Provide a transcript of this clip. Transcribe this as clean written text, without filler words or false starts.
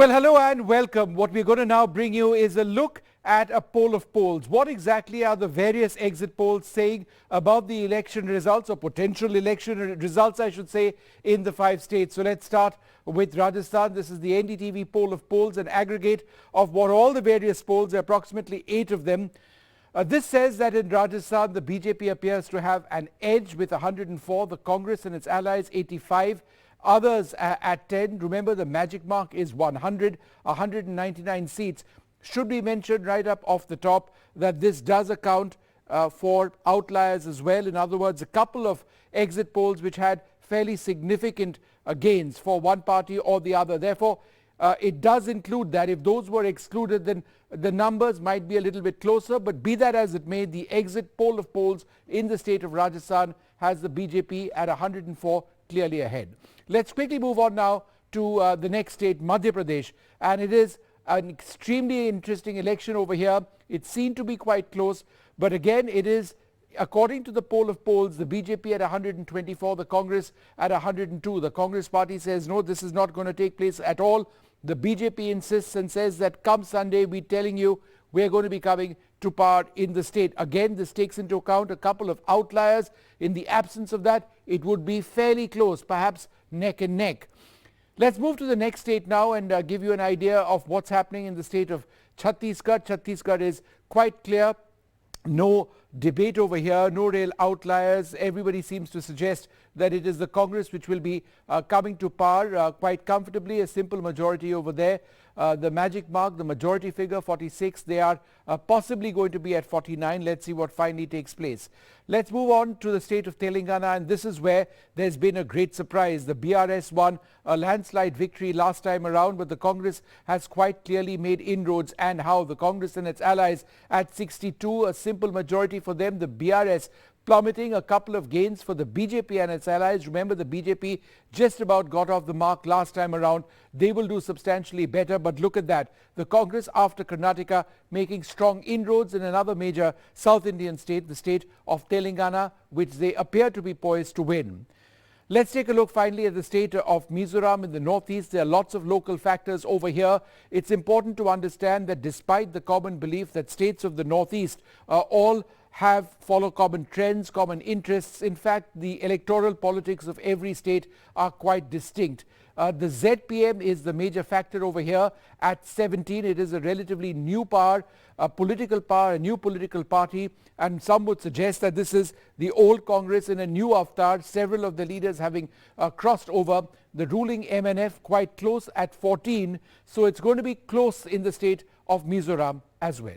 Well, hello and welcome. What we're going to now bring you is a look at a poll of polls. What exactly are the various exit polls saying about the election results, or potential election results, I should say, in the 5 states? So let's start with Rajasthan. This is the NDTV Poll of Polls, an aggregate of what all the various polls, there are approximately 8 of them. This says that in Rajasthan, the BJP appears to have an edge with 104, the Congress and its allies 85. Others at 10. Remember, the magic mark is 100, 199 seats. Should be mentioned right up off the top that this does account for outliers as well. In other words, a couple of exit polls which had fairly significant gains for one party or the other. Therefore, it does include that. If those were excluded, then the numbers might be a little bit closer. But be that as it may, the exit poll of polls in the state of Rajasthan has the BJP at 104, clearly ahead. Let's quickly move on now to the next state, Madhya Pradesh. And it is an extremely interesting election over here. It's seen to be quite close. But again, it is, according to the poll of polls, the BJP at 124, the Congress at 102. The Congress party says, no, this is not going to take place at all. The BJP insists and says that come Sunday, we're telling you we're going to be coming to power in the state. Again, this takes into account a couple of outliers. In the absence of that, it would be fairly close, perhaps neck and neck. Let's move to the next state now and give you an idea of what's happening in the state of Chhattisgarh. Chhattisgarh is quite clear. No debate over here, no real outliers. Everybody seems to suggest that it is the Congress which will be coming to power quite comfortably, a simple majority over there. The magic mark, the majority figure, 46. They are possibly going to be at 49. Let's see what finally takes place. Let's move on to the state of Telangana, and this is where there's been a great surprise. The BRS won a landslide victory last time around, but the Congress has quite clearly made inroads. And how? The Congress and its allies at 62, a simple majority for them. The BRS plummeting, a couple of gains for the BJP and its allies. Remember, the BJP just about got off the mark last time around. They will do substantially better, but look at that. The Congress, after Karnataka, making strong inroads in another major South Indian state, the state of Telangana, which they appear to be poised to win. Let's take a look finally at the state of Mizoram in the northeast. There are lots of local factors over here. It's important to understand that despite the common belief that states of the northeast all follow common trends, common interests, in fact, the electoral politics of every state are quite distinct. The ZPM is the major factor over here at 17. It is a relatively new power, a political power, a new political party, and some would suggest that this is the old Congress in a new avatar, several of the leaders having crossed over. The ruling MNF quite close at 14, so it's going to be close in the state of Mizoram as well.